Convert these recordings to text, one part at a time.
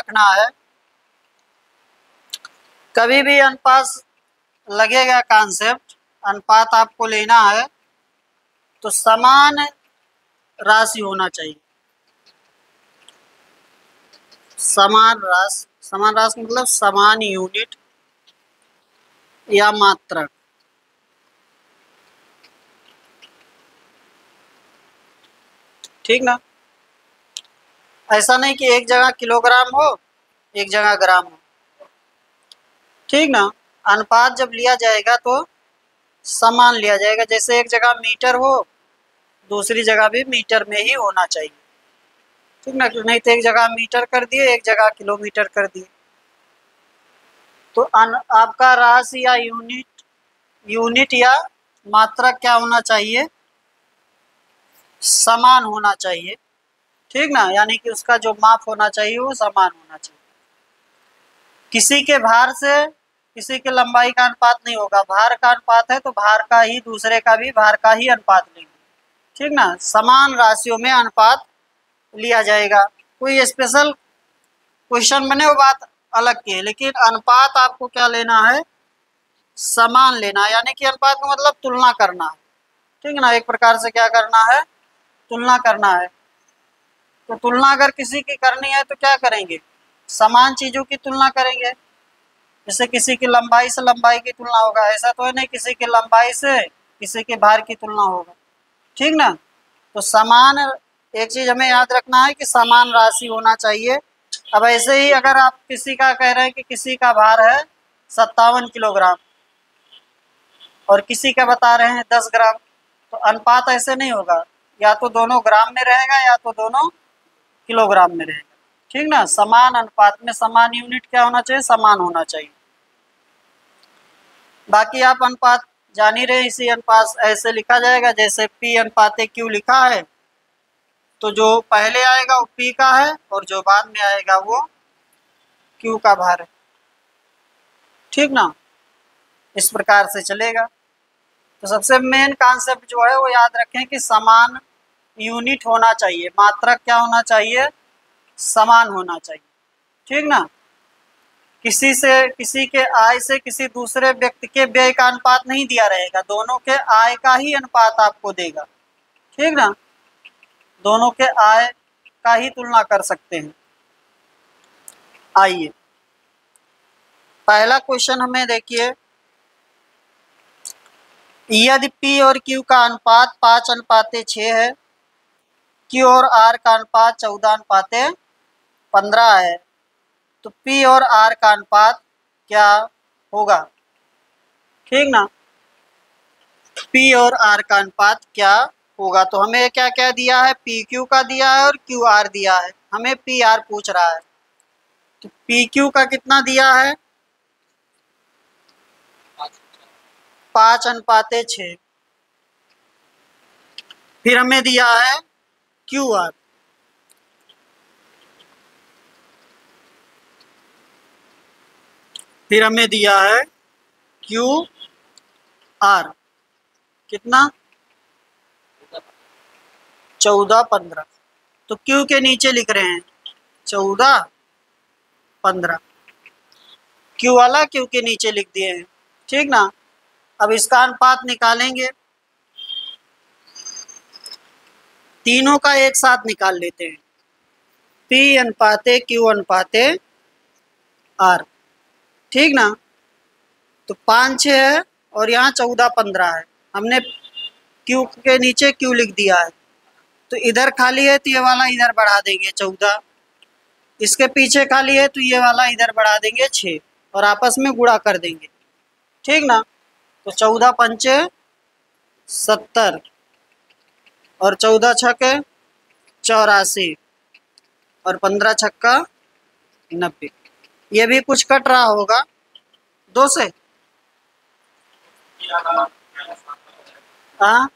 रखना है, कभी भी अनुपात लगेगा कॉन्सेप्ट, अनुपात आपको लेना है तो समान राशि होना चाहिए। समान राशि मतलब समान यूनिट या मात्रक। ठीक ना, ऐसा नहीं कि एक जगह किलोग्राम हो एक जगह ग्राम हो। ठीक ना, अनुपात जब लिया जाएगा तो समान लिया जाएगा, जैसे एक जगह मीटर हो दूसरी जगह भी मीटर में ही होना चाहिए। ठीक ना, नहीं तो एक जगह मीटर कर दिए एक जगह किलोमीटर कर दिए। तो आपका राशि या यूनिट या मात्रा क्या होना चाहिए, समान होना चाहिए। ठीक ना, यानी कि उसका जो माप होना चाहिए वो समान होना चाहिए। किसी के भार से किसी की लंबाई का अनुपात नहीं होगा, भार का अनुपात है तो भार का ही दूसरे का भी भार का ही अनुपात लेंगे। ठीक ना, समान राशियों में अनुपात लिया जाएगा। कोई स्पेशल क्वेश्चन बने वो बात अलग की है, लेकिन अनुपात आपको क्या लेना है, समान लेना है। यानी कि अनुपात का मतलब तुलना करना है। ठीक है ना, एक प्रकार से क्या करना है, तुलना करना है। तो तुलना अगर किसी की करनी है तो क्या करेंगे, समान चीजों की तुलना करेंगे। जैसे किसी की लंबाई से लंबाई की तुलना होगा, ऐसा तो है नहीं किसी की लंबाई से किसी के भार की तुलना होगा। ठीक ना, तो समान, एक चीज हमें याद रखना है कि समान राशि होना चाहिए। अब ऐसे ही अगर आप किसी का कह रहे हैं कि किसी का भार है 57 किलोग्राम और किसी का बता रहे हैं 10 ग्राम, तो अनुपात ऐसे नहीं होगा, या तो दोनों ग्राम में रहेगा या तो दोनों किलोग्राम में रहेगा। ठीक ना, समान अनुपात में समान यूनिट क्या होना चाहिए, समान होना चाहिए। बाकी आप अनुपात जान ही रहे, इसी अनुपात ऐसे लिखा जाएगा जैसे P अनुपात Q लिखा है, तो जो पहले आएगा वो P का है और जो बाद में आएगा वो Q का भार है। ठीक ना, इस प्रकार से चलेगा। तो सबसे मेन कॉन्सेप्ट जो है वो याद रखें कि समान यूनिट होना चाहिए, मात्रक क्या होना चाहिए, समान होना चाहिए। ठीक ना, किसी के आय से किसी दूसरे व्यक्ति के व्यय का अनुपात नहीं दिया रहेगा, दोनों के आय का ही अनुपात आपको देगा। ठीक ना, दोनों के आय का ही तुलना कर सकते हैं। आइए पहला क्वेश्चन हमें देखिए, यदि P और Q का अनुपात 5:6 है, Q और R का अनुपात 14:15 है, तो P और R का अनुपात क्या होगा। ठीक ना, P और R का अनुपात क्या होगा। तो हमें क्या क्या दिया है, PQ का दिया है और QR दिया है, हमें PR पूछ रहा है। तो PQ का कितना दिया है, 5:6। फिर हमें दिया है QR, फिर हमें दिया है QR कितना, 14:15। तो Q के नीचे लिख रहे हैं 14:15, Q वाला Q के नीचे लिख दिए हैं। ठीक ना, अब इसका अनुपात निकालेंगे, तीनों का एक साथ निकाल लेते हैं, P अनुपात Q अनुपात R। ठीक ना, तो 5:6 है और यहाँ 14:15 है, हमने Q के नीचे Q लिख दिया है, तो इधर खाली है तो ये वाला इधर बढ़ा देंगे 14, इसके पीछे खाली है तो ये वाला इधर बढ़ा देंगे 6 और आपस में गुणा कर देंगे। ठीक ना, तो 14×5 70 और 14×6 84 और 15×6 90। ये भी कुछ कट रहा होगा 2 से। हाँ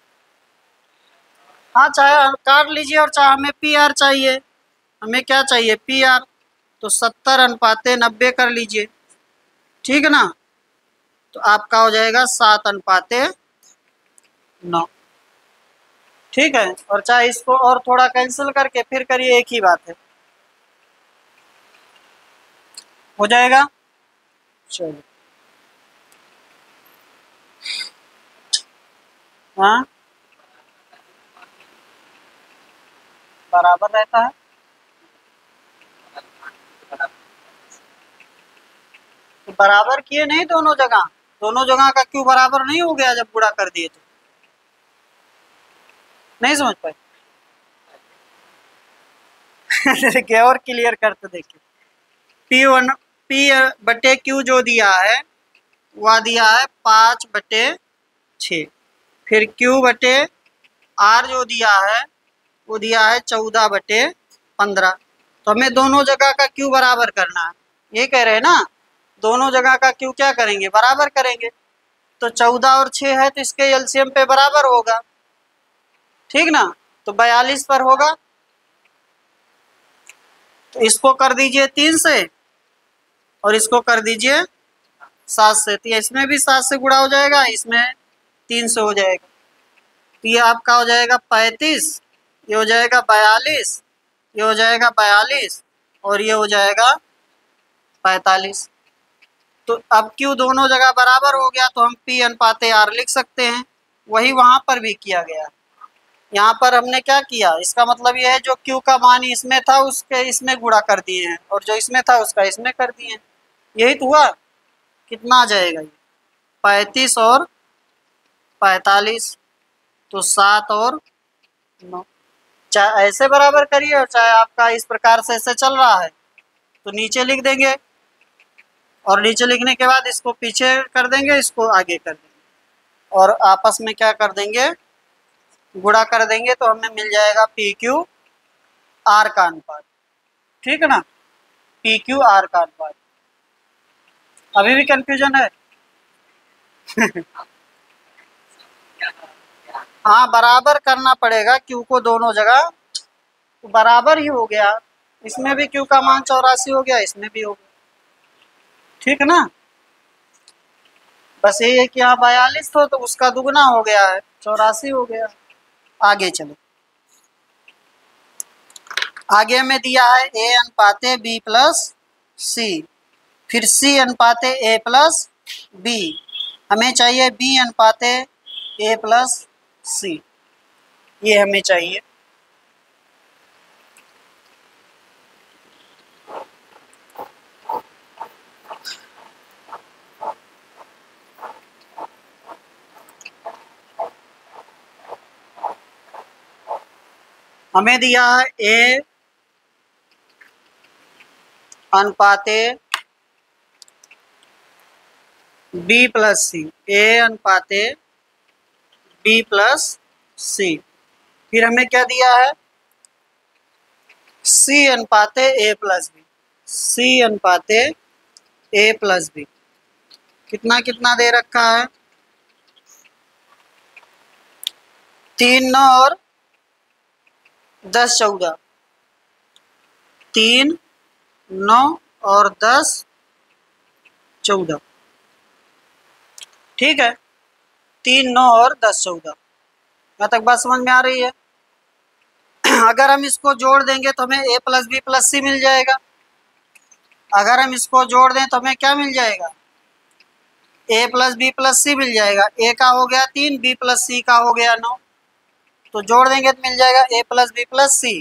हाँ, चाहे काट लीजिए और चाहे हमें PR चाहिए, हमें क्या चाहिए PR, तो 70:90 कर लीजिए। ठीक है ना, तो आपका हो जाएगा 7:9। ठीक है, और चाहे इसको और थोड़ा कैंसिल करके फिर करिए, एक ही बात है। हो जाएगा। चलो हाँ बराबर रहता है। तो बराबर किए नहीं दोनों जगह, दोनों जगह का क्यों बराबर नहीं हो गया जब गुणा कर दिए तो? नहीं समझ पाए? देखिए और क्लियर करते देखिए। पी बटे क्यू जो दिया है वह दिया है 5/6। फिर क्यू बटे आर जो दिया है वो दिया है 14/15। तो हमें दोनों जगह का क्यू बराबर करना है, ये कह रहे हैं ना। दोनों जगह का क्यू क्या करेंगे, बराबर करेंगे। तो 14 और 6 है तो इसके एलसीएम पे बराबर होगा, ठीक ना। तो 42 पर होगा। तो इसको कर दीजिए 3 से और इसको कर दीजिए 7 से। तो इसमें भी 7 से गुणा हो जाएगा, इसमें 3 से हो जाएगा। तो ये आपका हो जाएगा 35, ये हो जाएगा 42, ये हो जाएगा 42 और ये हो जाएगा 45। तो अब क्यों दोनों जगह बराबर हो गया तो हम पी अनुपाते आर लिख सकते हैं। वही वहां पर भी किया गया। यहाँ पर हमने क्या किया, इसका मतलब यह है जो क्यू का मान इसमें था उसके इसमें गुणा कर दिए हैं और जो इसमें था उसका इसमें कर दिए हैं। यही तो हुआ। कितना आ जाएगा ये, 35 और 45, तो 7 और 9। चाहे ऐसे बराबर करिए और चाहे आपका इस प्रकार से ऐसे चल रहा है तो नीचे लिख देंगे और नीचे लिखने के बाद इसको पीछे कर देंगे, इसको आगे कर देंगे और आपस में क्या कर देंगे, गुणा कर देंगे। तो हमें मिल जाएगा पी क्यू आर का अनुपात, ठीक है ना। पी क्यू आर का अनुपात। अभी भी कंफ्यूजन है? हाँ बराबर करना पड़ेगा क्यू को दोनों जगह, तो बराबर ही हो गया। इसमें भी क्यू का मान 84 हो गया, इसमें भी हो गया, ठीक है ना। बस यही है कि यहाँ 42 था तो उसका दुगना हो गया है, 84 हो गया। आगे चलो, आगे हमें दिया है ए अनुपाते बी प्लस सी, फिर सी अनुपाते ए प्लस बी। हमें चाहिए बी अनुपाते ए प्लस सी, ये हमें चाहिए। हमें दिया है ए अनुपाते बी प्लस सी, ए अनुपाते बी प्लस सी। फिर हमें क्या दिया है, सी अनुपाते ए प्लस बी, सी अनुपाते ए प्लस बी। कितना कितना दे रखा है, 3 9 और 10 14, 3 9 और 10 14, ठीक है। 3 9 और 10 14, यहाँ तक बात समझ में आ रही है। अगर हम इसको जोड़ देंगे तो हमें ए प्लस बी प्लस सी मिल जाएगा। अगर हम इसको जोड़ दें तो हमें क्या मिल जाएगा, ए प्लस बी प्लस सी मिल जाएगा। ए का हो गया 3, बी प्लस सी का हो गया 9, तो जोड़ देंगे तो मिल जाएगा ए प्लस बी प्लस सी।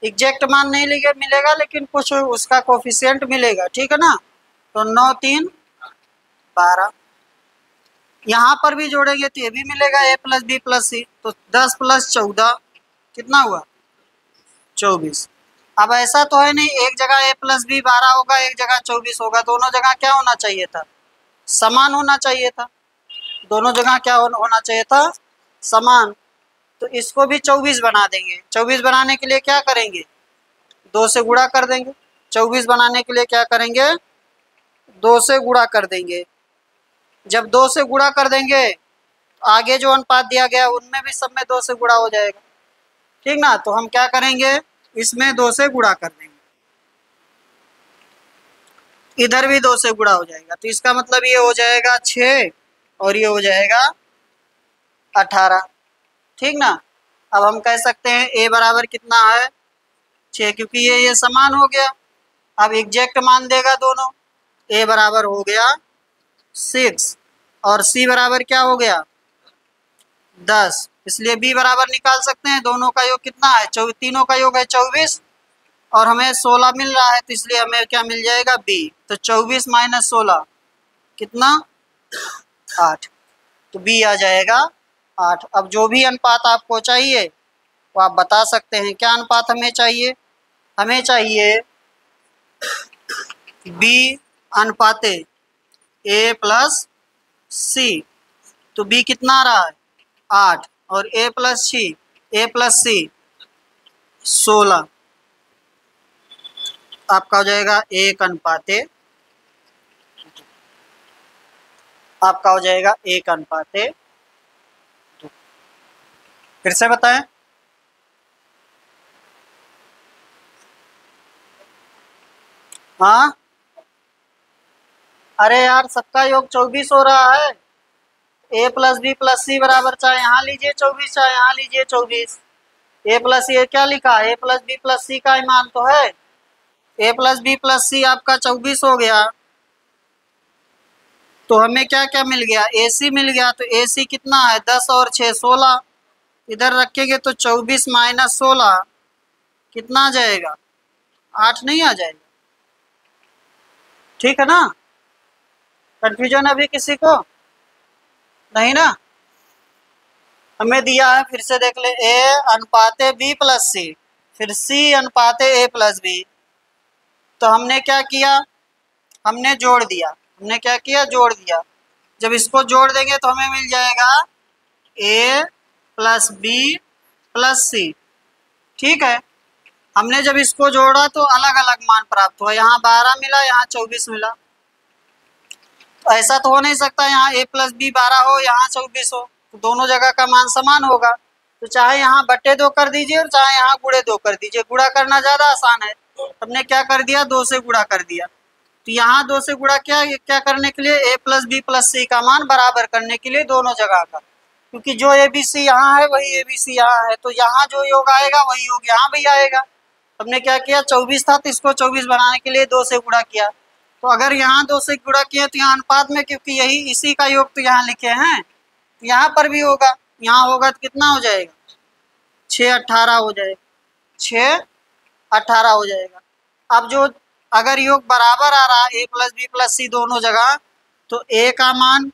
एग्जैक्ट मान नहीं मिलेगा लेकिन कुछ उसका कोफिशिएंट मिलेगा, ठीक है ना। तो 9 3 12, यहाँ पर भी जोड़ेंगे तो ये भी मिलेगा ए प्लस बी प्लस सी। तो 10 प्लस 14 कितना हुआ, 24। अब ऐसा तो है नहीं एक जगह ए प्लस बी 12 होगा एक जगह 24 होगा, दोनों जगह क्या होना चाहिए था, समान होना चाहिए था। दोनों जगह क्या होना चाहिए था, समान। तो इसको भी 24 बना देंगे। 24 बनाने के लिए क्या करेंगे, 2 से गुणा कर देंगे। 24 बनाने के लिए क्या करेंगे, 2 से गुणा कर देंगे। जब 2 से गुणा कर देंगे आगे जो अनुपात दिया गया उनमें भी सब में 2 से गुणा हो जाएगा, ठीक ना। तो हम क्या करेंगे, इसमें 2 से गुणा कर देंगे, इधर भी 2 से गुणा हो जाएगा। तो इसका मतलब ये हो जाएगा 6 और ये हो जाएगा 18, ठीक ना। अब हम कह सकते हैं ए बराबर कितना है, 6, क्योंकि ये समान हो गया। अब एग्जैक्ट मान देगा दोनों, ए बराबर हो गया 6 और सी बराबर क्या हो गया 10, इसलिए बी बराबर निकाल सकते हैं। दोनों का योग कितना है, तीनों का योग है 24 और हमें 16 मिल रहा है, तो इसलिए हमें क्या मिल जाएगा बी। तो 24 माइनस 16 कितना 8, तो बी आ जाएगा 8। अब जो भी अनुपात आपको चाहिए वो आप बता सकते हैं। क्या अनुपात हमें चाहिए, हमें चाहिए बी अनुपाते ए प्लस सी। तो बी कितना आ रहा है 8 और ए प्लस सी 16, आपका हो जाएगा 1:2, आपका हो जाएगा 1:2। फिर से बताएं, हाँ अरे यार सबका योग 24 हो रहा है। ए प्लस बी प्लस सी बराबर चाहे यहाँ लीजिए 24 चाहे यहाँ लीजिए 24। ए प्लस ये क्या लिखा है, ए प्लस बी प्लस सी का ही मान तो है। ए प्लस बी प्लस सी आपका 24 हो गया, तो हमें क्या क्या मिल गया, ए सी मिल गया। तो ए सी कितना है 10 और 6 16, इधर रखेंगे तो 24 माइनस 16 कितना आ जाएगा 8 नहीं आ जाएगा। ठीक है ना, कंफ्यूजन अभी किसी को नहीं ना। हमें दिया है, फिर से देख ले, ए अनुपाते बी प्लस सी, फिर सी अनुपाते ए प्लस बी। तो हमने क्या किया, हमने जोड़ दिया, हमने क्या किया जोड़ दिया। जब इसको जोड़ देंगे तो हमें मिल जाएगा ए प्लस बी प्लस सी। ठीक है, हमने जब इसको जोड़ा तो अलग अलग मान प्राप्त हुआ, यहाँ 12 मिला यहाँ 24 मिला। तो ऐसा तो हो नहीं सकता यहाँ ए प्लस बी 12 हो यहाँ 24 हो, तो दोनों जगह का मान समान होगा। तो चाहे यहाँ बटे 2 कर दीजिए और चाहे यहाँ गुणे 2 कर दीजिए, गुणा करना ज़्यादा आसान है। हमने क्या कर दिया 2 से गुणा कर दिया। तो यहाँ 2 से गुणा क्या करने के लिए, ए प्लस बी प्लस सी का मान बराबर करने के लिए दोनों जगह का, क्योंकि जो ए बी सी यहाँ है वही ए बी सी यहाँ है, तो यहाँ जो योग आएगा वही योग यहाँ भी आएगा। हमने क्या किया 24 था तो इसको 24 बनाने के लिए 2 से गुणा किया। तो अगर यहाँ 2 से गुणा किया तो यहाँ अनुपात में, क्योंकि यही इसी का योग तो यहाँ लिखे हैं, तो यहाँ पर भी होगा, यहाँ होगा तो कितना हो जाएगा 6 18 हो जाएगा, 6 18 हो जाएगा। अब जो अगर योग बराबर आ रहा है ए प्लस बी प्लस सी दोनों जगह, तो ए का मान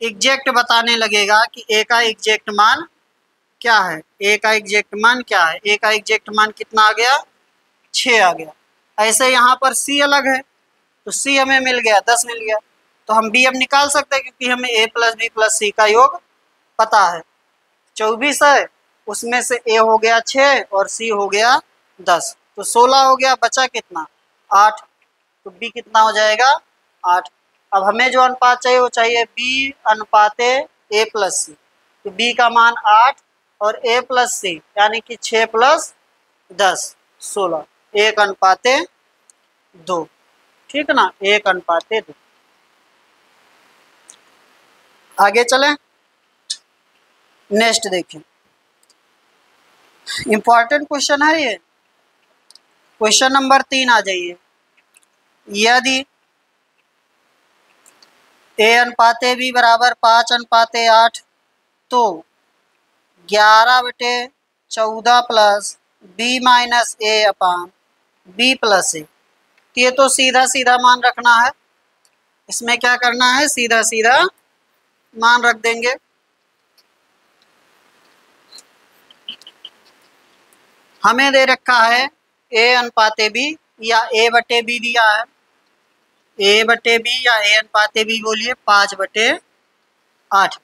एग्जैक्ट बताने लगेगा कि ए का एग्जैक्ट मान क्या है, ए का एग्जैक्ट मान क्या है। ए का एग्जैक्ट मान कितना आ गया 6 आ गया। ऐसे यहाँ पर सी अलग है, तो सी हमें मिल गया 10 मिल गया। तो हम बी अब निकाल सकते हैं, क्योंकि हमें ए प्लस बी प्लस सी का योग पता है। 24 है, उसमें से ए हो गया 6 और सी हो गया 10, तो 16 हो गया, बचा कितना 8। तो बी कितना हो जाएगा 8। अब हमें जो अनुपात चाहिए वो चाहिए बी अनुपाते ए प्लस सी। तो बी का मान 8 और ए प्लस सी यानी कि 6 प्लस 10 16, 1:2। ठीक है ना, 1:2। आगे चलें, नेक्स्ट देखें, इंपॉर्टेंट क्वेश्चन है ये। क्वेश्चन नंबर 3 आ जाइए। यदि ए अनुपाते बी बराबर 5:8 तो 11/14 प्लस बी माइनस ए अपान बी प्लस ए। ये तो सीधा सीधा मान रखना है, इसमें क्या करना है सीधा सीधा मान रख देंगे। हमें दे रखा है ए अनुपाते बी या ए बटे बी दिया है, ए बटे बी या ए अनुपाते बी बोलिए 5/8।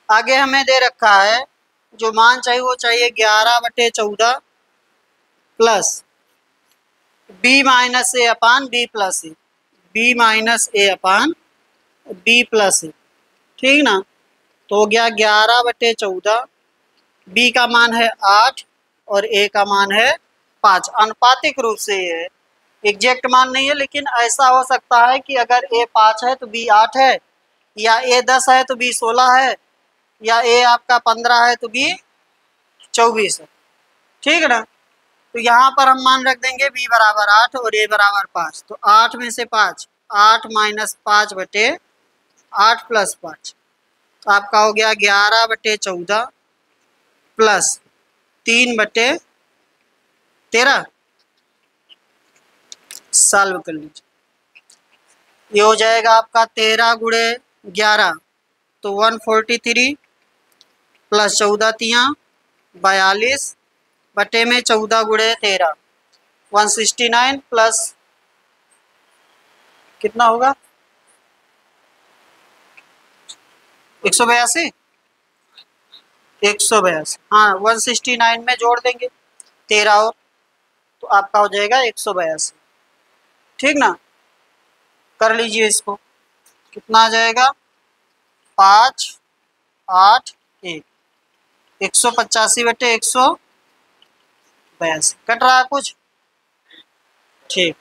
आगे हमें दे रखा है जो मान चाहिए वो चाहिए 11/14 प्लस बी माइनस ए अपान बी प्लस ए, बी माइनस ए अपान बी प्लस ए। ठीक ना, तो हो गया 11/14, बी का मान है 8 और ए का मान है 5। अनुपातिक रूप से ये है, एग्जैक्ट मान नहीं है, लेकिन ऐसा हो सकता है कि अगर ए 5 है तो बी 8 है, या ए 10 है तो बी 16 है, या ए आपका 15 है तो बी 24 है। ठीक है ना, तो यहाँ पर हम मान रख देंगे b बराबर 8 और a बराबर 5। तो 8 में से 5, 8 माइनस 5 बटे 8 प्लस 5, तो आपका हो गया 11 बटे 14 प्लस 3 बटे 13। सॉल्व कर लीजिए, ये हो जाएगा आपका 13 गुणे 11 तो 143 प्लस 14 तियाँ 42 बटे में 14 गुणे 13 169 प्लस कितना होगा 182 182। हाँ 169 में जोड़ देंगे 13 और, तो आपका हो जाएगा 182। ठीक ना, कर लीजिए इसको, कितना आ जाएगा 5 8 1 185 बटे 182। कट रहा है कुछ? ठीक।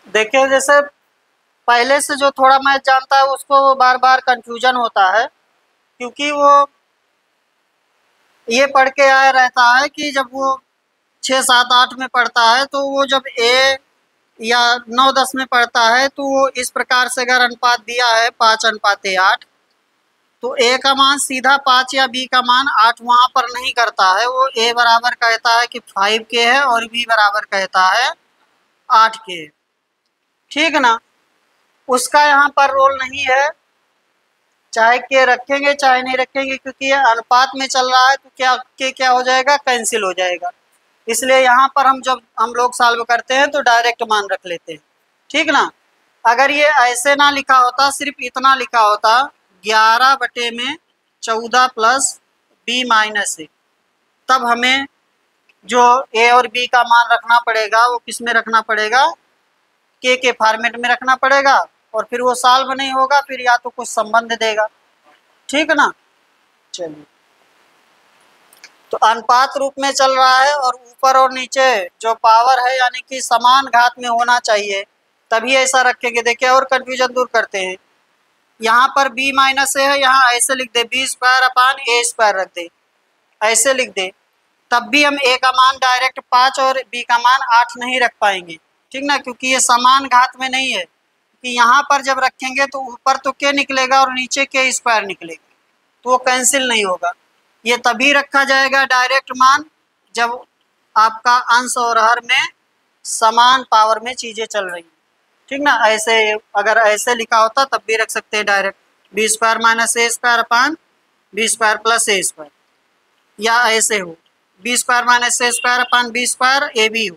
देखिए जैसे पहले से जो थोड़ा मैथ जानता है उसको बार बार कंफ्यूजन होता है, क्योंकि वो ये पढ़ के आया रहता है कि जब वो 6 7 8 में पढ़ता है तो वो जब ए या 9 10 में पढ़ता है तो वो इस प्रकार से अगर अनुपात दिया है 5:8 तो ए का मान सीधा 5 या बी का मान 8 वहाँ पर नहीं करता है, वो ए बराबर कहता है कि 5 के है और बी बराबर कहता है 8 के है। ठीक ना, उसका यहाँ पर रोल नहीं है, चाहे के रखेंगे चाहे नहीं रखेंगे, क्योंकि ये अनुपात में चल रहा है तो क्या हो जाएगा, कैंसिल हो जाएगा। इसलिए यहाँ पर जब हम लोग सॉल्व करते हैं तो डायरेक्ट मान रख लेते हैं। ठीक ना, अगर ये ऐसे ना लिखा होता, सिर्फ इतना लिखा होता 11 बटे में 14 प्लस बी माइनस ए, तब हमें जो ए और बी का मान रखना पड़ेगा वो किस में रखना पड़ेगा, के फॉर्मेट में रखना पड़ेगा, और फिर वो सॉल्व नहीं होगा, फिर या तो कुछ संबंध देगा। ठीक ना, चलिए, तो अनुपात रूप में चल रहा है और ऊपर और नीचे जो पावर है यानी कि समान घात में होना चाहिए, तभी ऐसा रखेंगे। देखिए और कंफ्यूजन दूर करते हैं, यहाँ पर b माइनस ए है, यहाँ ऐसे लिख दे b स्क्वायर अपान ए स्क्वायर रख दे, ऐसे लिख दे, तब भी हम a का मान डायरेक्ट 5 और b का मान 8 नहीं रख पाएंगे। ठीक ना, क्योंकि ये समान घात में नहीं है, कि यहाँ पर जब रखेंगे तो ऊपर तो k निकलेगा और नीचे k स्क्वायर निकलेगा, तो वो कैंसिल नहीं होगा। ये तभी रखा जाएगा डायरेक्ट मान जब आपका अंश और हर में समान पावर में चीज़ें चल रही हैं। ठीक ना, ऐसे अगर ऐसे लिखा होता तब भी रख सकते हैं direct B square minus A square upon B square plus A square, या ऐसे हो B square minus A square upon B square A B हो,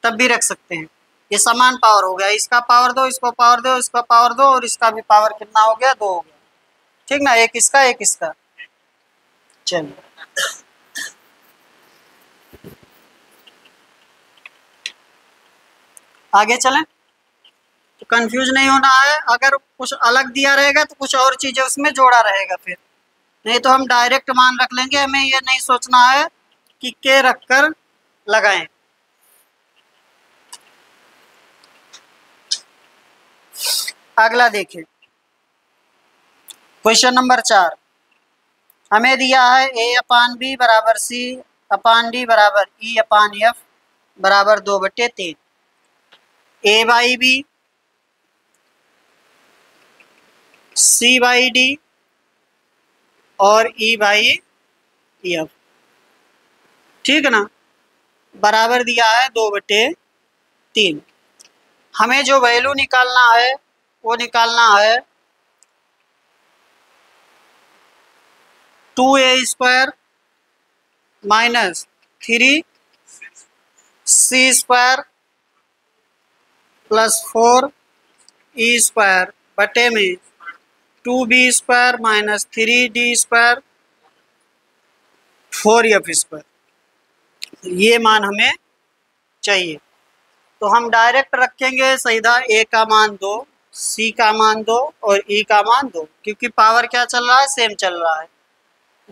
तब भी रख सकते हैं। ये समान पावर हो गया, इसका पावर दो, इसको पावर दो, इसका पावर दो, और इसका भी पावर कितना हो गया, 2 हो गया। ठीक ना, एक इसका एक इसका। चलिए आगे चलें, तो कंफ्यूज नहीं होना है। अगर कुछ अलग दिया रहेगा तो कुछ और चीज़ें उसमें जोड़ा रहेगा, फिर नहीं तो हम डायरेक्ट मान रख लेंगे। हमें ये नहीं सोचना है कि के रख कर लगाएं। अगला देखिए, क्वेश्चन नंबर 4, हमें दिया है ए अपान बी बराबर सी अपान डी बराबर ई अपान एफ बराबर 2/3, A by B C by D और ई बाई एफ। ठीक ना, बराबर दिया है 2/3। हमें जो वैल्यू निकालना है वो निकालना है 2a square minus 3c square plus 4e square बटे में 2b square minus 3d square 4f square. ये मान हमें चाहिए, तो हम डायरेक्ट रखेंगे सीधा a का मान 2, c का मान 2 और e का मान 2, क्योंकि पावर क्या चल रहा है, सेम चल रहा है,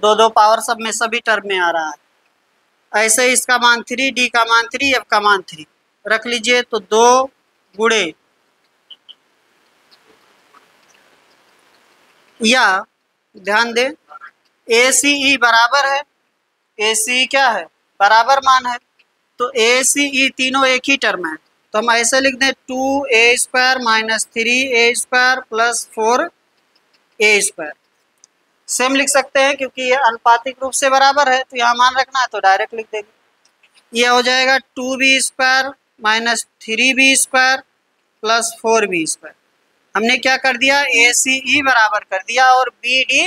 2 पावर सब में सभी टर्म में आ रहा है। ऐसे इसका मान 3, डी का मान 3, एफ का मान 3 रख लीजिए। तो 2 गुणे या ध्यान दें ए सी ई बराबर है, ए सी ई क्या है, बराबर मान है। तो ए सी ई तीनों एक ही टर्म है, तो हम ऐसे लिख दें 2a² minus 3a² plus 4a²। Same लिख सकते हैं क्योंकि ये अनुपातिक रूप से बराबर है, तो यहाँ मान रखना है तो डायरेक्ट लिख देंगे। ये हो जाएगा 2b² minus 3b² plus 4b²। हमने क्या कर दिया, ए सी ई बराबर कर दिया और बी डी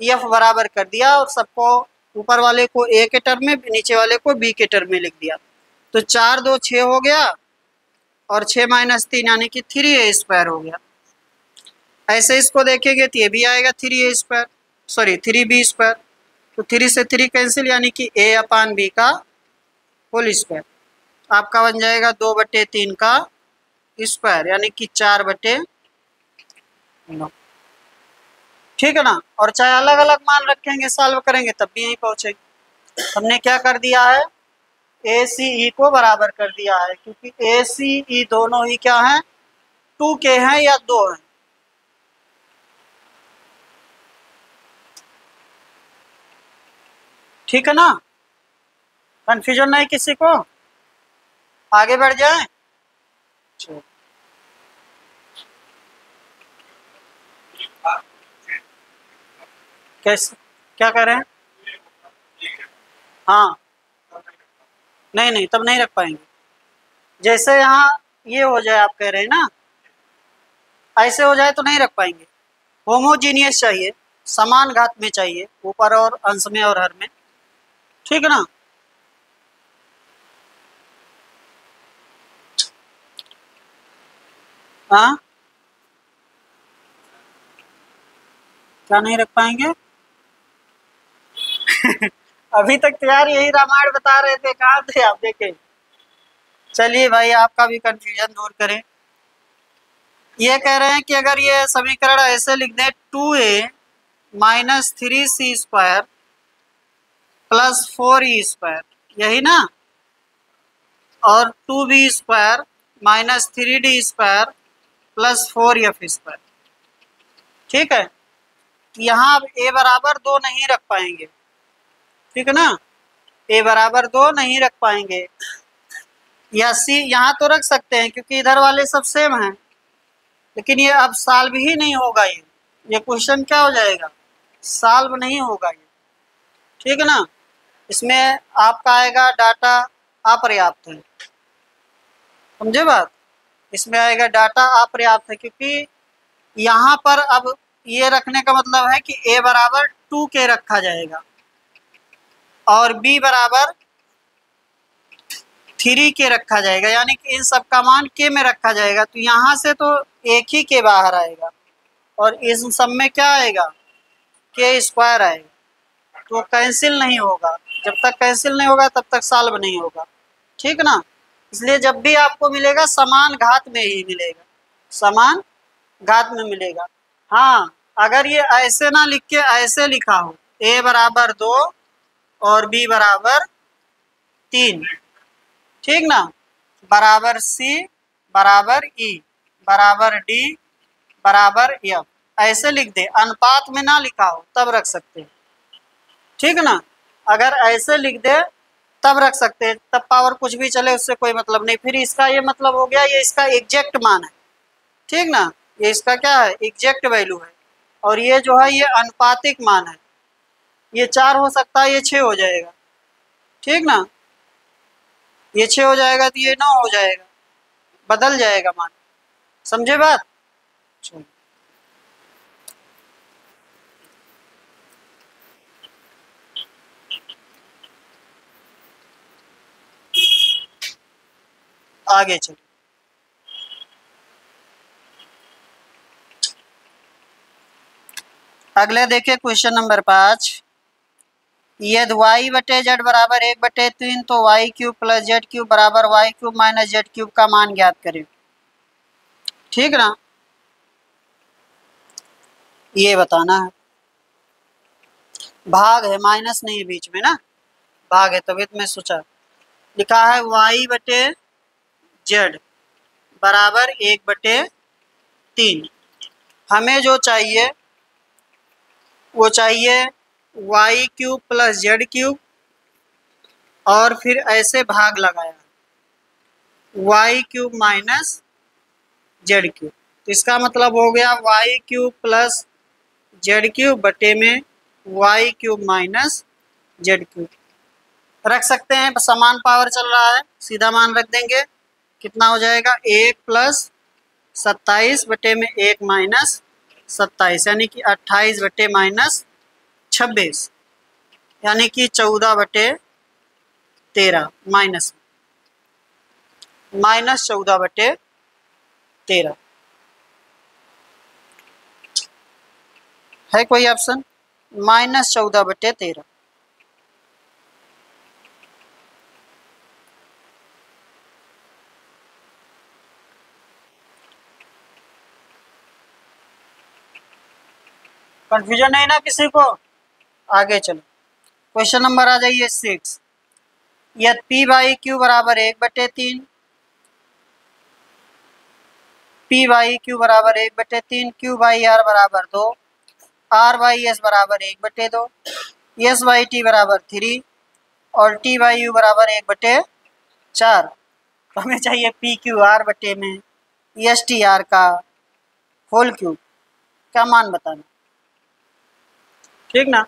एफ बराबर कर दिया, और सबको ऊपर वाले को ए के टर्म में, नीचे वाले को बी के टर्म में लिख दिया। तो 4 2 6 हो गया और 6 माइनस 3 यानी कि 3a² हो गया। ऐसे इसको देखेंगे तो ये भी आएगा 3a², सॉरी 3b²। तो 3 से 3 कैंसिल यानी कि a/b का होल स्क्वायर आपका बन जाएगा 2/3 का स्क्वायर यानी कि 4/9। ठीक है ना। और चाहे अलग अलग मान रखेंगे, सॉल्व करेंगे तब भी यहीं पहुंचेंगे। हमने क्या कर दिया है, ए सी ई को बराबर कर दिया है, क्योंकि ए सी ई दोनों ही क्या हैं, 2 के हैं या 2 हैं। ठीक है ना, कंफ्यूजन नहीं किसी को, आगे बढ़ जाए। कैसे, क्या कर रहे हैं? हाँ नहीं नहीं, तब नहीं रख पाएंगे। जैसे यहाँ ये हो जाए, आप कह रहे हैं ना, ऐसे हो जाए तो नहीं रख पाएंगे। होमोजीनियस चाहिए, समान घात में चाहिए, ऊपर और अंश में और हर में। ठीक है ना। हाँ क्या नहीं रख पाएंगे? अभी तक तो यार यही रामायण बता रहे थे, कहाँ थे आप, देखे। चलिए भाई, आपका भी कंफ्यूजन दूर करें। ये कह रहे हैं कि अगर ये समीकरण ऐसे लिख दें 2a minus 3c² plus 4e², यही ना, और 2b² minus 3d² plus 4f²। ठीक है, यहाँ अब a बराबर 2 नहीं रख पाएंगे। ठीक है ना, a बराबर 2 नहीं रख पाएंगे, या c यहाँ तो रख सकते हैं क्योंकि इधर वाले सब सेम हैं, लेकिन ये अब सॉल्व ही नहीं होगा। ये क्वेश्चन क्या हो जाएगा, सॉल्व नहीं होगा ये। ठीक है ना, इसमें आपका आएगा डाटा अपर्याप्त है, समझे बात। इसमें आएगा डाटा अपर्याप्त है, क्योंकि यहाँ पर अब ये रखने का मतलब है कि a बराबर 2 के रखा जाएगा और b बराबर 3 के रखा जाएगा, यानी कि इन सब का मान k में रखा जाएगा। तो यहाँ से तो एक ही के बाहर आएगा और इस सब में क्या आएगा, k² आएगा, तो कैंसिल नहीं होगा। जब तक कैंसिल नहीं होगा तब तक सॉल्व नहीं होगा। ठीक ना, इसलिए जब भी आपको मिलेगा समान घात में ही मिलेगा, समान घात में मिलेगा। हाँ, अगर ये ऐसे ना लिख के ऐसे लिखा हो, a बराबर 2 और b बराबर 3, ठीक ना, बराबर c बराबर e बराबर d बराबर f, ऐसे लिख दे, अनुपात में ना लिखा हो तब रख सकते हैं। ठीक ना, अगर ऐसे लिख दे तब रख सकते हैं, तब पावर कुछ भी चले उससे कोई मतलब नहीं। फिर इसका ये मतलब हो गया, ये इसका एग्जैक्ट मान है। ठीक ना, ये इसका क्या है, एग्जैक्ट वैल्यू है, और ये जो है ये अनुपातिक मान है। ये 4 हो सकता है, ये 6 हो जाएगा। ठीक ना, ये 6 हो जाएगा तो ये 9 हो जाएगा, बदल जाएगा मान। समझे बात। आगे चलिए, अगले देखिए क्वेश्चन नंबर 5। यदि y/z बराबर 1/3 तो y³ प्लस z³ बराबर y³ माइनस z³ का मान ज्ञात करें। ठीक ना, ये बताना है। भाग है, माइनस नहीं है बीच में ना, भाग है, तभी तो मैं सोचा। लिखा है y/z बराबर 1/3। हमें जो चाहिए वो चाहिए y³ + z³ और फिर ऐसे भाग लगाया y³ - z³। तो इसका मतलब हो गया y³ + z³ बटे में y³ - z³। रख सकते हैं, समान पावर चल रहा है, सीधा मान रख देंगे। कितना हो जाएगा 1 + 27 बटे में 1 - 27 यानी कि 28 बटे -26 यानी कि 14/13 -14/13 है कोई ऑप्शन? -14/13। कंफ्यूजन नहीं ना किसी को? आगे चलो, क्वेश्चन नंबर आ जाइए 6। यदि p/q बराबर 1/3, p/q बराबर 1/3, q/r बराबर 2, r/s बराबर 1/2, s/t बराबर 3 और t/u बराबर 1/4। तो हमें चाहिए p/q/r बटे में s/t/r का होल क्यूब। क्या मान बताना, ठीक ना?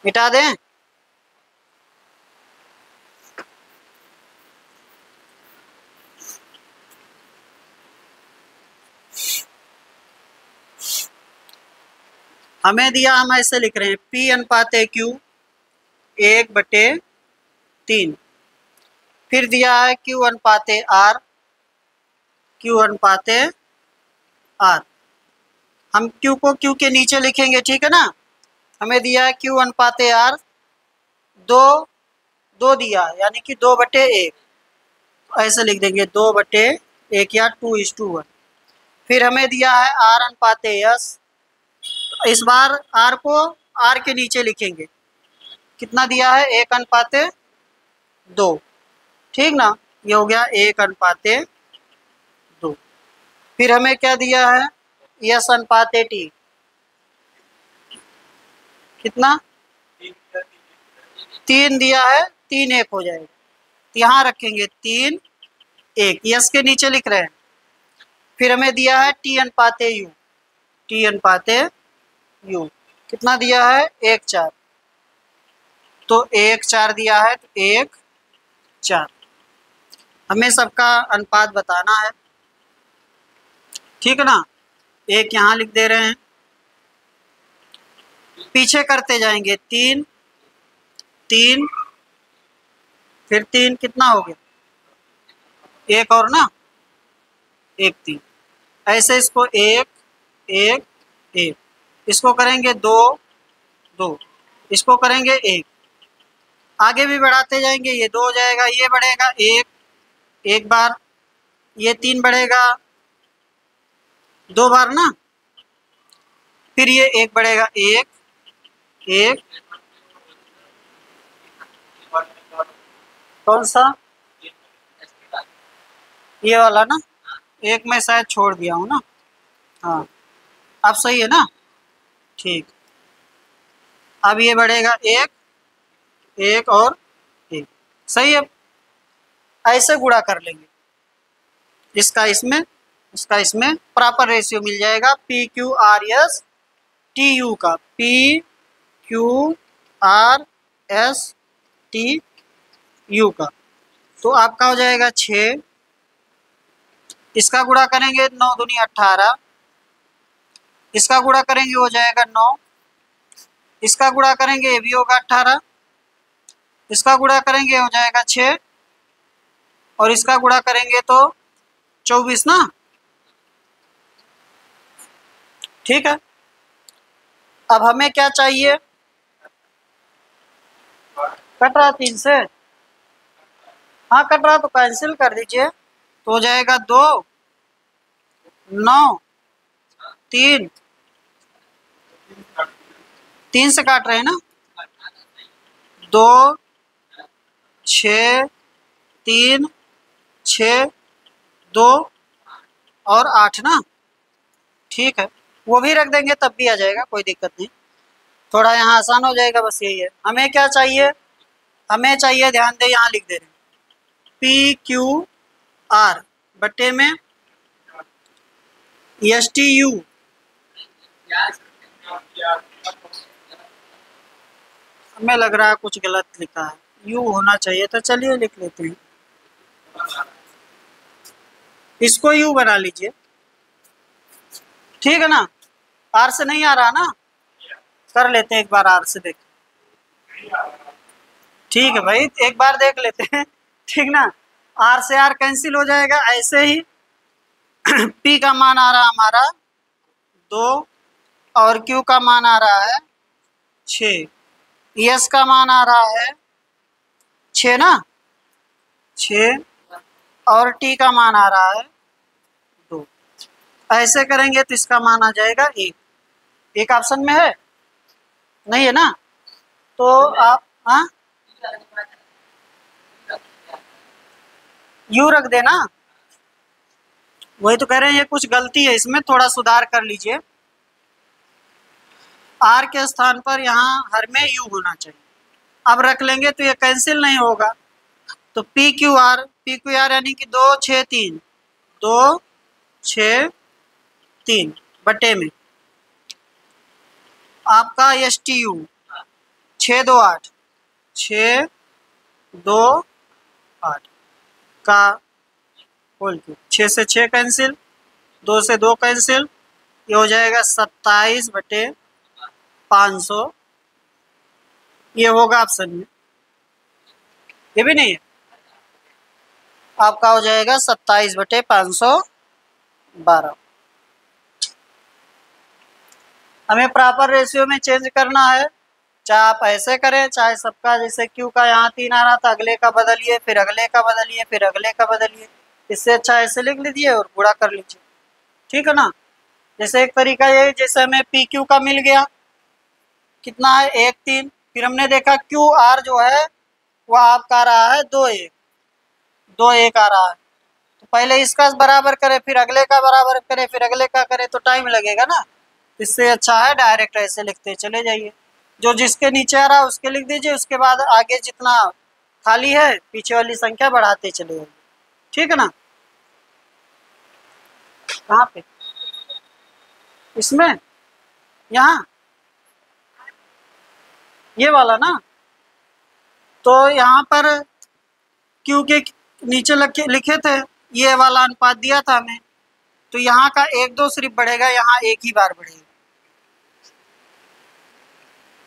मिटा दें? हमें दिया, हम ऐसे लिख रहे हैं p/q 1/3। फिर दिया है q/r, q/r। हम q को q के नीचे लिखेंगे, ठीक है ना? हमें दिया है q/r 2 दिया है यानी कि 2/1, ऐसे लिख देंगे 2/1 या 2:1। फिर हमें दिया है r/s, इस बार r को r के नीचे लिखेंगे। कितना दिया है 1/2, ठीक ना? ये हो गया 1/2। फिर हमें क्या दिया है s/t, कितना 3 दिया है, 3 1 हो जाएगा। यहाँ रखेंगे 3 1, यस के नीचे लिख रहे हैं। फिर हमें दिया है t/u, कितना दिया है 1 4, तो 1 4 दिया है, तो 1 4। हमें सबका अनुपात बताना है, ठीक है ना? एक यहाँ लिख दे रहे हैं, पीछे करते जाएंगे 3 3, फिर 3 कितना हो गया, एक और ना, 1 3, ऐसे इसको 1 1 1, इसको करेंगे 2 2, इसको करेंगे 1, आगे भी बढ़ाते जाएंगे, ये 2 हो जाएगा, ये बढ़ेगा 1 एक बार, ये 3 बढ़ेगा 2 बार ना, फिर ये 1 बढ़ेगा 1 1, कौन सा, ये वाला ना, एक मैं शायद छोड़ दिया हूँ ना। हाँ, अब सही है ना? ठीक, अब ये बढ़ेगा 1 1 और 1, सही है। ऐसे गुणा कर लेंगे, इसका इसमें, इसका इसमें, प्रॉपर रेशियो मिल जाएगा PQRS TU का, PQRS TU का। तो आपका हो जाएगा 6, इसका गुणा करेंगे 9 दूनी 18, इसका गुणा करेंगे हो जाएगा 9, इसका गुणा करेंगे ये भी होगा 18, इसका गुणा करेंगे हो जाएगा 6 और इसका गुणा करेंगे तो 24 ना, ठीक है। अब हमें क्या चाहिए, कट रहा 3 से, हाँ कट रहा तो कैंसिल कर दीजिए, तो हो जाएगा 2 9 3 3 से काट रहे हैं ना, 2 6 3 6 2 और 8 ना, ठीक है, वो भी रख देंगे तब भी आ जाएगा, कोई दिक्कत नहीं, थोड़ा यहाँ आसान हो जाएगा, बस यही है। हमें क्या चाहिए, हमें चाहिए, ध्यान दे यहाँ लिख दे रहे हैं पी क्यू आर बट्टे में एस टी यू, हमें लग रहा है कुछ गलत लिखा है, यू होना चाहिए था, चलिए लिख लेते हैं, इसको यू बना लीजिए, ठीक है ना। आर से नहीं आ रहा ना, कर लेते हैं एक बार आर से, देख, ठीक है भाई, एक बार देख लेते हैं, ठीक ना, आर से आर कैंसिल हो जाएगा, ऐसे ही पी का मान आ रहा हमारा 2 और क्यू का मान आ रहा है 6, एस का मान आ रहा है 6 ना, 6 और टी का मान आ रहा है 2, ऐसे करेंगे तो इसका मान आ जाएगा 1, एक ऑप्शन में है, नहीं है ना, तो आप हाँ यू रख देना, वही तो कह रहे हैं, ये कुछ गलती है इसमें, थोड़ा सुधार कर लीजिए, आर के स्थान पर यहाँ हर में यू होना चाहिए, अब रख लेंगे तो ये कैंसिल नहीं होगा, तो पी क्यू आर यानी कि 2 6 3 2 6 3 बटे में आपका एस टी यू 6 2 8 6 2 8 का होल क्यूब, 6 से 6 कैंसिल, 2 से 2 कैंसिल, ये हो जाएगा 27 बटे 500, ये होगा ऑप्शन में, ये भी नहीं है, आपका हो जाएगा 27 बटे 512। हमें प्रॉपर रेशियो में चेंज करना है, चाहे आप ऐसे करें, चाहे सबका, जैसे क्यू का यहाँ 3 आ रहा था, अगले का बदलिए, फिर अगले का बदलिए, फिर अगले का बदलिए, इससे अच्छा ऐसे लिख लीजिए और गुणा कर लीजिए, ठीक है ना। जैसे एक तरीका ये, जैसे हमें पी क्यू का मिल गया, कितना है 1 3, फिर हमने देखा क्यू आर जो है वो आपका आ रहा है 2 1 2 1 आ रहा है, तो पहले इसका बराबर करें, फिर अगले का बराबर करें, फिर अगले का करें, तो टाइम लगेगा ना, इससे अच्छा है डायरेक्ट ऐसे लिखते चले जाइए, जो जिसके नीचे आ रहा है उसके लिख दीजिए, उसके बाद आगे जितना खाली है पीछे वाली संख्या बढ़ाते चले जाइए, ठीक है ना। कहाँ पे, इसमें, यहाँ ये वाला ना, तो यहाँ पर क्यू के नीचे लिखे थे, ये वाला अनुपात दिया था हमें, तो यहाँ का 1 2 सिर्फ बढ़ेगा, यहाँ एक ही बार बढ़ेगा,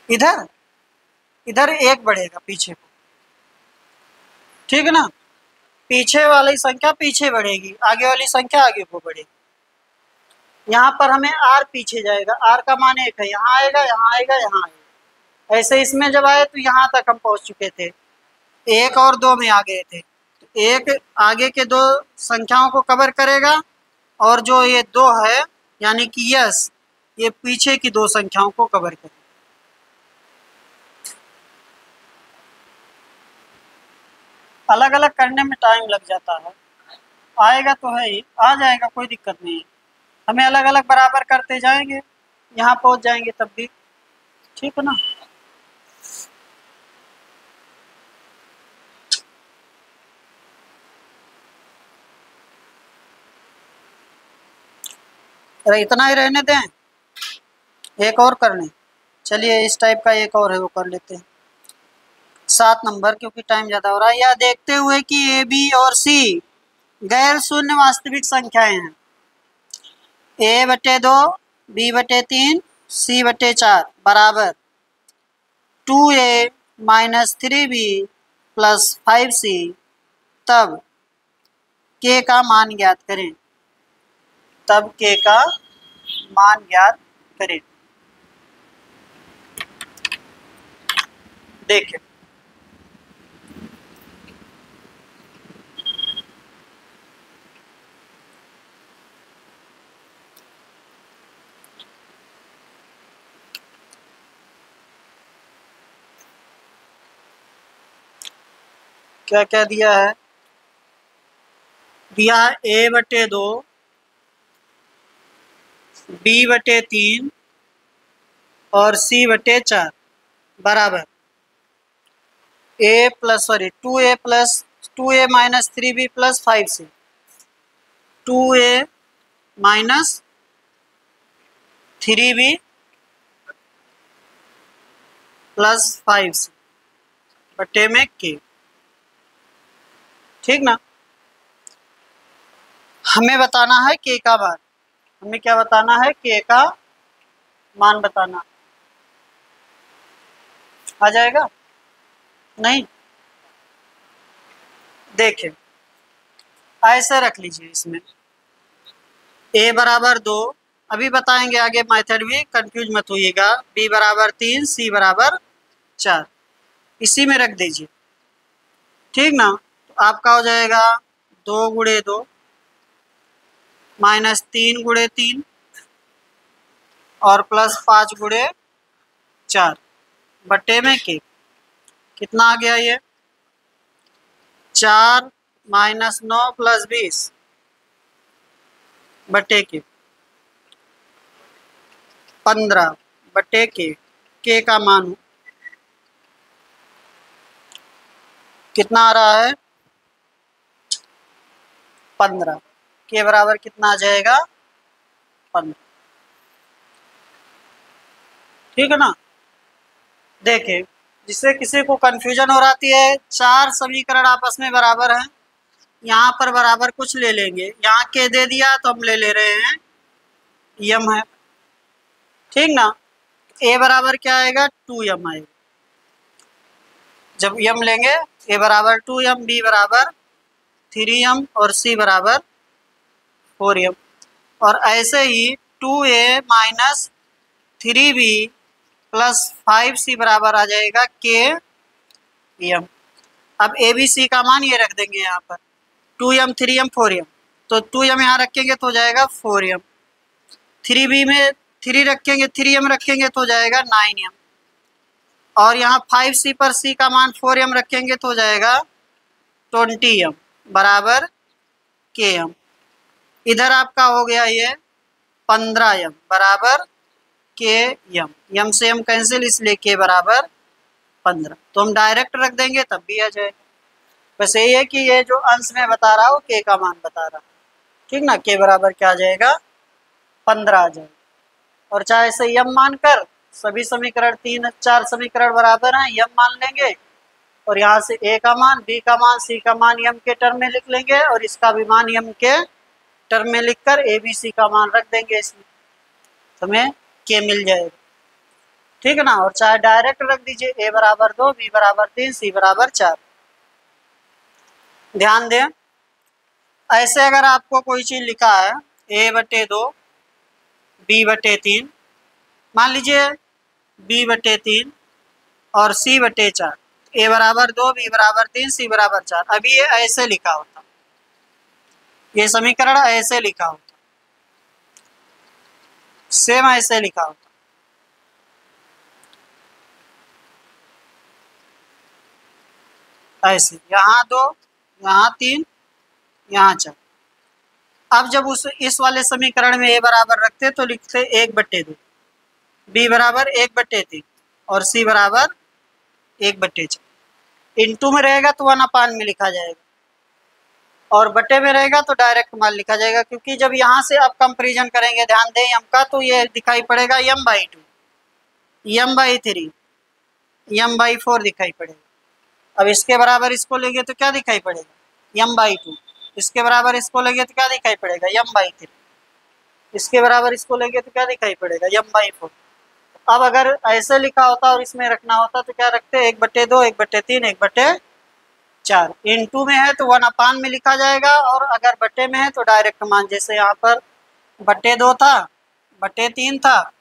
इधर इधर 1 बढ़ेगा पीछे को, ठीक है ना, पीछे वाली संख्या पीछे बढ़ेगी, आगे वाली संख्या आगे को बढ़ेगी, यहाँ पर हमें आर पीछे जाएगा, आर का मान 1 है, यहाँ आएगा, यहाँ आएगा, यहाँ आएगा, ऐसे इसमें जब आए तो यहाँ तक हम पहुँच चुके थे, 1 और 2 में आ गए थे, तो 1 आगे के 2 संख्याओं को कवर करेगा, और जो ये 2 है यानी कि यस, ये पीछे की 2 संख्याओं को कवर करेगा। अलग अलग करने में टाइम लग जाता है, आएगा तो है ही, आ जाएगा, कोई दिक्कत नहीं है, हमें अलग अलग बराबर करते जाएंगे, यहाँ पहुँच जाएंगे तब भी, ठीक है ना। अरे इतना ही रहने दें, एक और करने, चलिए इस टाइप का एक और है वो कर लेते हैं, 7 नंबर, क्योंकि टाइम ज़्यादा हो रहा है। यह देखते हुए कि ए बी और सी गैर शून्य वास्तविक संख्याएं हैं, ए बटे 2 बी बटे 3 सी बटे 4 बराबर 2a minus 3b plus 5c, तब k का मान ज्ञात करें, तब k का मान ज्ञात करें। देखिए क्या क्या दिया है, दिया है a/2, b/3 और c/4 बराबर a plus 2a minus 3b plus 5c, 2a minus 3b plus 5c बटे में k। ठीक ना। हमें बताना है k का मान, हमें क्या बताना है, k का मान बताना। आ जाएगा नहीं, देखें ऐसे रख लीजिए, इसमें a बराबर 2, अभी बताएंगे आगे मेथड भी, कंफ्यूज मत होइएगा, b बराबर 3, c बराबर 4, इसी में रख दीजिए। ठीक ना। तो आपका हो जाएगा 2 गुणे 2 माइनस 3 गुणे 3 और प्लस 5 गुणे 4 बटे में के। कितना आ गया ये, 4 माइनस 9 प्लस 20 बटे के 15 बटे के का मान कितना आ रहा है, 15, के बराबर कितना आ जाएगा, 15। ठीक है ना। देखें, जिससे किसी को कंफ्यूजन हो रही है, 4 समीकरण आपस में बराबर हैं, यहाँ पर बराबर कुछ ले लेंगे, यहाँ के दे दिया तो हम ले ले रहे हैं यम है। ठीक ना। ए बराबर क्या आएगा, 2m आएगा, जब यम लेंगे ए बराबर 2m, बी बराबर 3m और सी बराबर 4m, और ऐसे ही 2a minus 3b plus 5c बराबर आ जाएगा के एम। अब ए बी सी का मान ये रख देंगे यहाँ पर, 2m 3m 4m, तो 2m यहाँ रखेंगे तो हो जाएगा 4m, 3b में 3 रखेंगे, 3m रखेंगे तो हो जाएगा 9m, और यहाँ 5c पर c का मान 4m रखेंगे तो हो जाएगा 20m बराबर km। इधर आपका हो गया ये 15m बराबर km, m से m कैंसिल, इसलिए k बराबर 15, तो हम डायरेक्ट रख देंगे तब भी आ जाएगा। बस यही है कि ये जो अंश में बता रहा हूँ k का मान बता रहा हूँ। ठीक ना, k बराबर क्या आ जाएगा, 15 आ जाएगा। और चाहे से यम मानकर सभी समीकरण 3-4 समीकरण बराबर हैं, यम मान लेंगे, और यहाँ से a का मान, b का मान, c का मान यम के टर्म में लिख लेंगे, और इसका भी मान यम के टर्म में लिखकर a b c का मान रख देंगे, इसमें हमें k मिल जाएगा। ठीक है ना। और चाहे डायरेक्ट रख दीजिए, a बराबर 2, b बराबर 3, c बराबर 4। ध्यान दें, ऐसे अगर आपको कोई चीज लिखा है a/2 b/3, मान लीजिए b/3 और c/4, a बराबर 2, b बराबर 3, c बराबर 4, अभी ये ऐसे लिखा होता, ये समीकरण ऐसे लिखा होता, सेम ऐसे लिखा होता, ऐसे, यहाँ 2, यहाँ 3, यहाँ 4। अब जब इस वाले समीकरण में a बराबर रखते तो लिखते 1/2, b बराबर 1/3 और c बराबर 1/4। इनटू में रहेगा तो 1/में लिखा जाएगा, और बटे में रहेगा तो डायरेक्ट मान लिखा जाएगा, क्योंकि जब यहाँ से अब कंपेरिजन करेंगे, ध्यान दें यम का, तो ये दिखाई पड़ेगा m/2, m/3, m/4 दिखाई पड़ेगा। अब इसके बराबर इसको लेंगे तो क्या दिखाई पड़ेगा, m/2, इसके बराबर इसको लेंगे तो क्या दिखाई पड़ेगा, m/3, इसके बराबर इसको लेंगे तो क्या दिखाई पड़ेगा, m/4। अब अगर ऐसे लिखा होता और इसमें रखना होता तो क्या रखते, 1/2, 1/3, 1/4। इनटू में है तो 1/, में लिखा जाएगा, और अगर बटे में है तो डायरेक्ट मान, जैसे यहाँ पर 2/2 था, 3/3 था,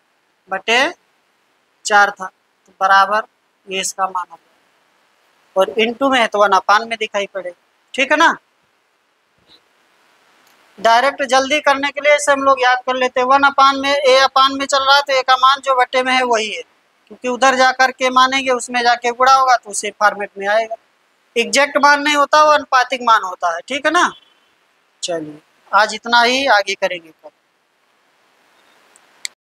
4 था, तो बराबर ये इसका मान होगा, और इनटू में है तो 1/, में दिखाई पड़ेगा। ठीक है ना। डायरेक्ट जल्दी करने के लिए इसे हम लोग याद कर लेते हैं, 1/, में a/, में चल रहा है तो a का मान जो बटे में है वही है, क्योंकि उधर जाकर के मानेंगे, उसमें जाके गुणा होगा तो उसे फॉर्मेट में आएगा। एग्जैक्ट मान नहीं होता, वो अनुपातिक मान होता है। ठीक है ना। चलिए आज इतना ही, आगे करेंगे कल।